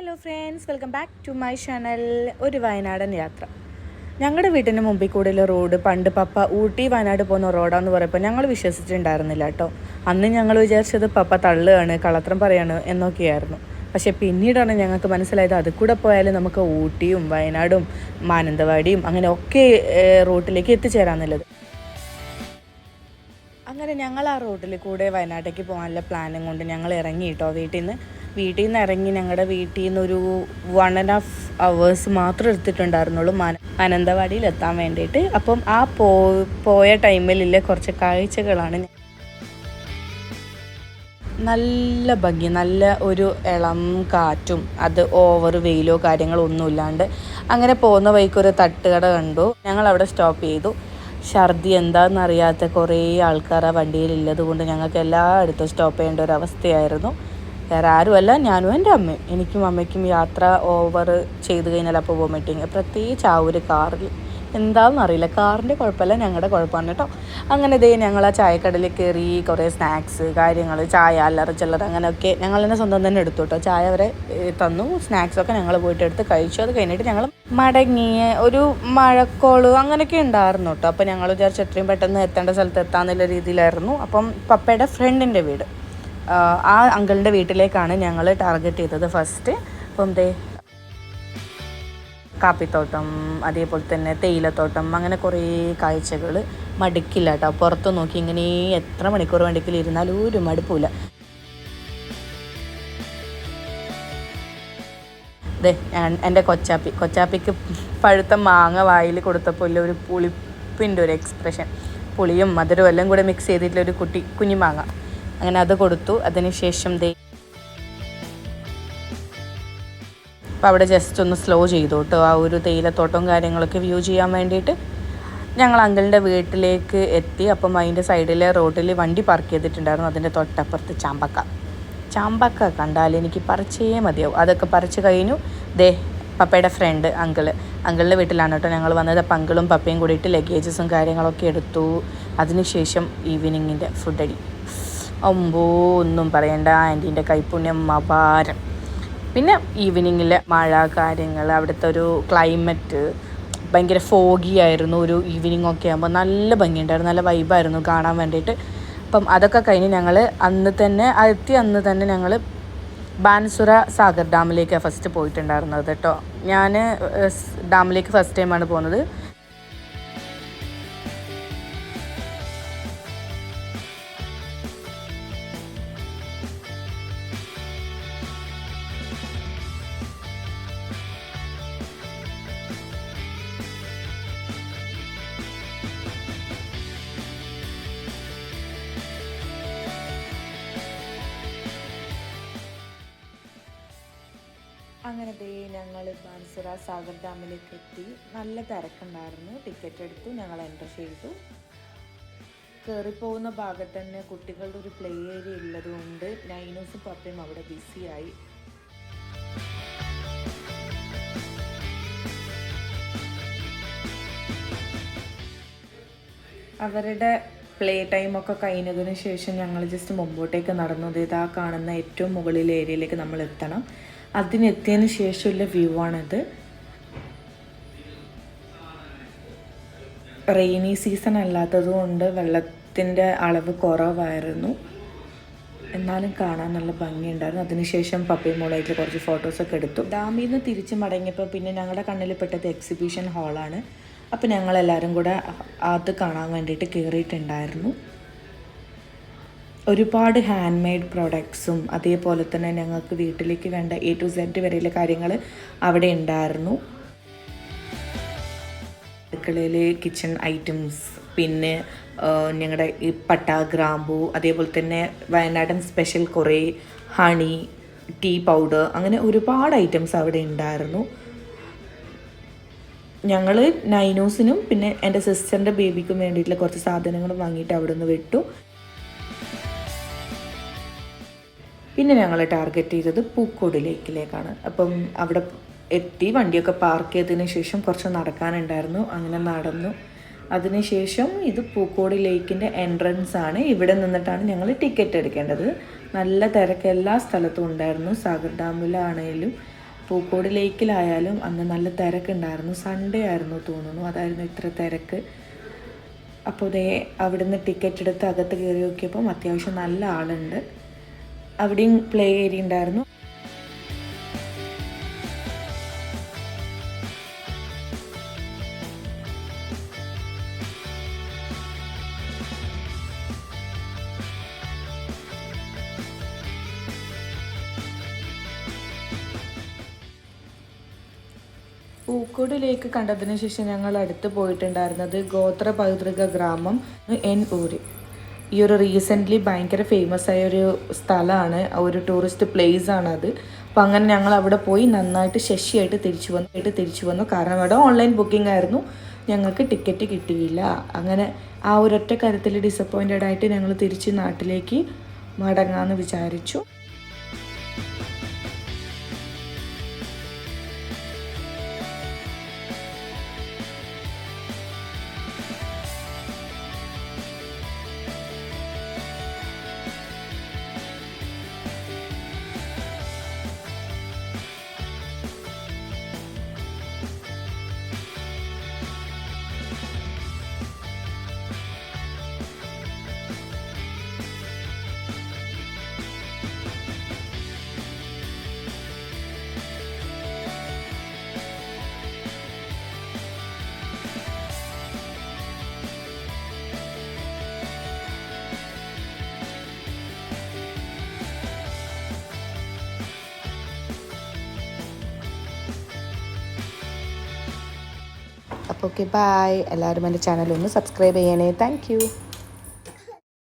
Hello friends, welcome back to my channel. ഒരു വയനാടൻ യാത്ര. ഞങ്ങളുടെ വീട്ടിന് മുമ്പിൽ കൂടെയുള്ള റോഡ് പണ്ട് പപ്പ ഊട്ടി വയനാട് പോകുന്ന റോഡാന്ന് പറയുമ്പോൾ ഞങ്ങൾ വിശ്വസിച്ചിട്ടുണ്ടായിരുന്നില്ല കേട്ടോ. അന്ന് ഞങ്ങൾ വിചാരിച്ചത് പപ്പ തള്ളുകയാണ്, കള്ളത്തരം പറയാണ് എന്നൊക്കെയായിരുന്നു. പക്ഷേ പിന്നീടാണ് ഞങ്ങൾക്ക് മനസ്സിലായത് അത് കൂടെ പോയാൽ നമുക്ക് ഊട്ടിയും വയനാടും മാനന്തവാടിയും അങ്ങനെ ഒക്കെ റൂട്ടിലേക്ക് എത്തിച്ചേരാമെന്നുള്ളത്. അങ്ങനെ ഞങ്ങൾ ആ റോഡിൽ കൂടെ വയനാട്ടിലേക്ക് പോകാനുള്ള പ്ലാനും കൊണ്ട് ഞങ്ങൾ ഇറങ്ങി കേട്ടോ. വീട്ടിൽ നിന്ന് ഇറങ്ങി ഞങ്ങളുടെ വീട്ടിൽ നിന്ന് ഒരു 1.5 hours മാത്രം എടുത്തിട്ടുണ്ടായിരുന്നുള്ളൂ മാനന്തവാടിയിൽ എത്താൻ വേണ്ടിയിട്ട്. അപ്പം ആ പോയ ടൈമിലുള്ള കുറച്ച് കാഴ്ചകളാണ്. നല്ല ഭംഗി, നല്ല ഒരു ഇളം കാറ്റും, അത് ഓവർ വെയിലോ കാര്യങ്ങളോ ഒന്നുമില്ലാണ്ട് അങ്ങനെ പോകുന്ന വഴിക്കൊരു തട്ടുകട കണ്ടു. ഞങ്ങൾ അവിടെ സ്റ്റോപ്പ് ചെയ്തു. ഛർദി എന്താണെന്നറിയാത്ത കുറേ ആൾക്കാർ ആ വണ്ടിയിലുള്ളത് കൊണ്ട് ഞങ്ങൾക്ക് എല്ലായിടത്തും സ്റ്റോപ്പ് ചെയ്യേണ്ട ഒരു അവസ്ഥയായിരുന്നു. വേറെ ആരുമല്ല, ഞാനും എൻ്റെ അമ്മയും. എനിക്കും അമ്മയ്ക്കും യാത്ര ഓവർ ചെയ്ത് കഴിഞ്ഞാൽ അപ്പോൾ വോമിറ്റിങ്, പ്രത്യേകിച്ച് ആ ഒരു കാറിൽ. എന്താണെന്നറിയില്ല, കാറിൻ്റെ കുഴപ്പമല്ല, ഞങ്ങളുടെ കുഴപ്പമാണ് കേട്ടോ. അങ്ങനെ ഞങ്ങൾ ആ ചായക്കടയിൽ കയറി കുറേ സ്നാക്സ് കാര്യങ്ങൾ, ചായ അല്ലറ ചില്ലറ അങ്ങനെയൊക്കെ ഞങ്ങൾ തന്നെ സ്വന്തം തന്നെ എടുത്തു കേട്ടോ. ചായ വരെ തന്നു, സ്നാക്സൊക്കെ ഞങ്ങൾ പോയിട്ട് എടുത്ത് കഴിച്ചു. അത് കഴിഞ്ഞിട്ട് ഞങ്ങൾ മടങ്ങി. ഒരു മഴക്കോള് അങ്ങനെയൊക്കെ ഉണ്ടായിരുന്നു കേട്ടോ. അപ്പോൾ ഞങ്ങൾ വിചാരിച്ചു എത്രയും പെട്ടെന്ന് എത്തേണ്ട സ്ഥലത്ത് എത്താമെന്നുള്ള രീതിയിലായിരുന്നു. അപ്പം പപ്പയുടെ ഫ്രണ്ടിൻ്റെ വീട്, ആ അങ്കിളിൻ്റെ വീട്ടിലേക്കാണ് ഞങ്ങൾ ടാർഗറ്റ് ചെയ്തത് ഫസ്റ്റ്. അപ്പം കാപ്പിത്തോട്ടം, അതേപോലെ തന്നെ തേയിലത്തോട്ടം, അങ്ങനെ കുറേ കാഴ്ചകൾ. മടുക്കില്ല കേട്ടോ. പുറത്ത് നോക്കി ഇങ്ങനെ എത്ര മണിക്കൂർ വേണ്ടിക്കലും ഇരുന്നാലും ഒരു മടുപ്പില്ല. എൻ്റെ കൊച്ചാപ്പിക്ക് പഴുത്ത മാങ്ങ വായിൽ കൊടുത്തപ്പോൾ ഒരു പുളിപ്പിൻ്റെ ഒരു എക്സ്പ്രഷൻ, പുളിയും മധുരവും എല്ലാം കൂടെ മിക്സ് ചെയ്തിട്ടുള്ള ഒരു കുഞ്ഞു മാങ്ങ, അങ്ങനെ അത് കൊടുത്തു. അതിനുശേഷം അപ്പോൾ അവിടെ ജസ്റ്റ് ഒന്ന് സ്ലോ ചെയ്തു കേട്ടോ. ആ ഒരു തേയിലത്തോട്ടവും കാര്യങ്ങളൊക്കെ വ്യൂ ചെയ്യാൻ വേണ്ടിയിട്ട് ഞങ്ങൾ അങ്കിളിൻ്റെ വീട്ടിലേക്ക് എത്തി. അപ്പം അതിൻ്റെ സൈഡിലെ റോഡിൽ വണ്ടി പാർക്ക് ചെയ്തിട്ടുണ്ടായിരുന്നു. അതിൻ്റെ തൊട്ടപ്പുറത്ത് ചാമ്പക്ക കണ്ടാൽ എനിക്ക് പറിച്ചേ മതിയാവും. അതൊക്കെ പറിച്ച് കഴിഞ്ഞു. പപ്പയുടെ ഫ്രണ്ട് അങ്കിളിൻ്റെ വീട്ടിലാണ് കേട്ടോ ഞങ്ങൾ വന്നത്. അപ്പം അങ്കിളും പപ്പയും കൂടിയിട്ട് ലഗേജസും കാര്യങ്ങളൊക്കെ എടുത്തു. അതിനുശേഷം ഈവനിങ്ങിൻ്റെ ഫുഡടി, ഒന്നും പറയണ്ട, ആൻറ്റീൻ്റെ കൈപ്പുണ്യം അപാരം. പിന്നെ ഈവനിങ്ങിലെ മഴ കാര്യങ്ങൾ, അവിടുത്തെ ഒരു ക്ലൈമറ്റ് ഭയങ്കര ഫോഗി ആയിരുന്നു. ഒരു ഈവനിങ് ഒക്കെ ആകുമ്പോൾ നല്ല ഭംഗിയുണ്ടായിരുന്നു, നല്ല വൈബായിരുന്നു കാണാൻ വേണ്ടിയിട്ട്. അപ്പം അതൊക്കെ കഴിഞ്ഞ് ഞങ്ങൾ അന്ന് തന്നെ ഞങ്ങൾ ബാൻസുര സാഗർ ഡാമിലേക്കാണ് ഫസ്റ്റ് പോയിട്ടുണ്ടായിരുന്നത് കേട്ടോ. ഞാൻ ഡാമിലേക്ക് ഫസ്റ്റ് ടൈമാണ് പോകുന്നത്. അങ്ങനെ ഞങ്ങൾ ബാൻസുര സാഗർ ഡാമിലേക്ക് എത്തി. നല്ല തിരക്കുണ്ടായിരുന്നു. ടിക്കറ്റ് എടുത്തു, ഞങ്ങൾ എൻ്റർ ചെയ്തു. കയറിപ്പോകുന്ന ഭാഗത്ത് തന്നെ കുട്ടികളുടെ ഒരു പ്ലേ ഏരിയ ഉള്ളത് കൊണ്ട് നൈനൂസും പപ്പയും അവിടെ ബിസിയായി. അവരുടെ പ്ലേ ടൈമൊക്കെ കഴിഞ്ഞതിന് ശേഷം ഞങ്ങൾ ജസ്റ്റ് മുമ്പോട്ടേക്ക് നടന്നു. ഇതാ കാണുന്ന ഏറ്റവും മുകളിലെ ഏരിയയിലേക്ക് നമ്മൾ എത്തണം. അതിനെത്തിയതിന് ശേഷമുള്ള വ്യൂ ആണിത്. റെയിനി സീസൺ അല്ലാത്തത് കൊണ്ട് വെള്ളത്തിൻ്റെ അളവ് കുറവായിരുന്നു, എന്നാലും കാണാൻ നല്ല ഭംഗിയുണ്ടായിരുന്നു. അതിനുശേഷം പപ്പയും മോളായിട്ട് കുറച്ച് ഫോട്ടോസൊക്കെ എടുത്തു. ഡാമിൽ നിന്ന് തിരിച്ച് മടങ്ങിയപ്പോൾ പിന്നെ ഞങ്ങളുടെ കണ്ണിൽ പെട്ടത് എക്സിബിഷൻ ഹാളാണ്. അപ്പോൾ ഞങ്ങളെല്ലാവരും കൂടെ അത് കാണാൻ വേണ്ടിയിട്ട് കയറിയിട്ടുണ്ടായിരുന്നു. ഒരുപാട് ഹാൻഡ് മെയ്ഡ് പ്രോഡക്ട്സും അതേപോലെ തന്നെ ഞങ്ങൾക്ക് വീട്ടിലേക്ക് വേണ്ട A to Z വരെയുള്ള കാര്യങ്ങൾ അവിടെ ഉണ്ടായിരുന്നു. അടുക്കളയിൽ കിച്ചൺ ഐറ്റംസ്, പിന്നെ ഞങ്ങളുടെ ഈ പട്ട, ഗ്രാമ്പൂ, അതേപോലെ തന്നെ വയനാടൻ സ്പെഷ്യൽ കുറേ ഹണി, ടീ പൗഡർ, അങ്ങനെ ഒരുപാട് ഐറ്റംസ് അവിടെ ഉണ്ടായിരുന്നു. ഞങ്ങൾ നൈനൂസിനും പിന്നെ എൻ്റെ സിസ്റ്ററിൻ്റെ ബേബിക്കും വേണ്ടിയിട്ടുള്ള കുറച്ച് സാധനങ്ങൾ വാങ്ങിയിട്ട് അവിടെ നിന്ന് വിട്ടു. പിന്നെ ഞങ്ങൾ ടാർഗറ്റ് ചെയ്തത് പൂക്കോട് ലേക്കിലേക്കാണ്. അപ്പം അവിടെ എത്തി. വണ്ടിയൊക്കെ പാർക്ക് ചെയ്തതിന് ശേഷം കുറച്ച് നടക്കാനുണ്ടായിരുന്നു, അങ്ങനെ നടന്നു. അതിനുശേഷം ഇത് പൂക്കോട് ലേക്കിൻ്റെ എൻട്രൻസ് ആണ്. ഇവിടെ നിന്നിട്ടാണ് ഞങ്ങൾ ടിക്കറ്റ് എടുക്കേണ്ടത്. നല്ല തിരക്ക് എല്ലാ സ്ഥലത്തും ഉണ്ടായിരുന്നു. സാഗർ ഡാമിലാണെങ്കിലും പൂക്കോട് ലേക്കിലായാലും അന്ന് നല്ല തിരക്കുണ്ടായിരുന്നു. സൺഡേ ആയിരുന്നു തോന്നുന്നു, അതായിരുന്നു ഇത്ര തിരക്ക്. അപ്പോൾ ദേ അവിടുന്ന് ടിക്കറ്റ് എടുത്ത് അകത്ത് കയറി നോക്കിയപ്പം അത്യാവശ്യം നല്ല ആളുണ്ട്. അവിടെയും പ്ലേ ഏരിയ ഉണ്ടായിരുന്നു. പൂക്കോട് ലേക്ക് കണ്ടതിന് ശേഷം ഞങ്ങൾ അടുത്ത് പോയിട്ടുണ്ടായിരുന്നത് ഗോത്ര പൈതൃക ഗ്രാമം എൻ ഊര്. ഈ ഒരു റീസെൻ്റ്ലി ഭയങ്കര ഫേമസ് ആയ ഒരു സ്ഥലമാണ്, ഒരു ടൂറിസ്റ്റ് പ്ലേസ് ആണത്. അപ്പം അങ്ങനെ ഞങ്ങൾ അവിടെ പോയി നന്നായിട്ട് ശശിയായിട്ട് തിരിച്ചു വന്നു. കാരണം അവിടെ ഓൺലൈൻ ബുക്കിംഗ് ആയിരുന്നു, ഞങ്ങൾക്ക് ടിക്കറ്റ് കിട്ടിയില്ല. അങ്ങനെ ആ ഒരൊറ്റ കാര്യത്തിൽ ഡിസപ്പോയിൻറ്റഡ് ആയിട്ട് ഞങ്ങൾ തിരിച്ച് നാട്ടിലേക്ക് മടങ്ങാമെന്ന് വിചാരിച്ചു. അപ്പോൾ ഓക്കെ, ബായ്. എല്ലാവരും എൻ്റെ ചാനൽ ഒന്ന് സബ്സ്ക്രൈബ് ചെയ്യണേ. Thank you.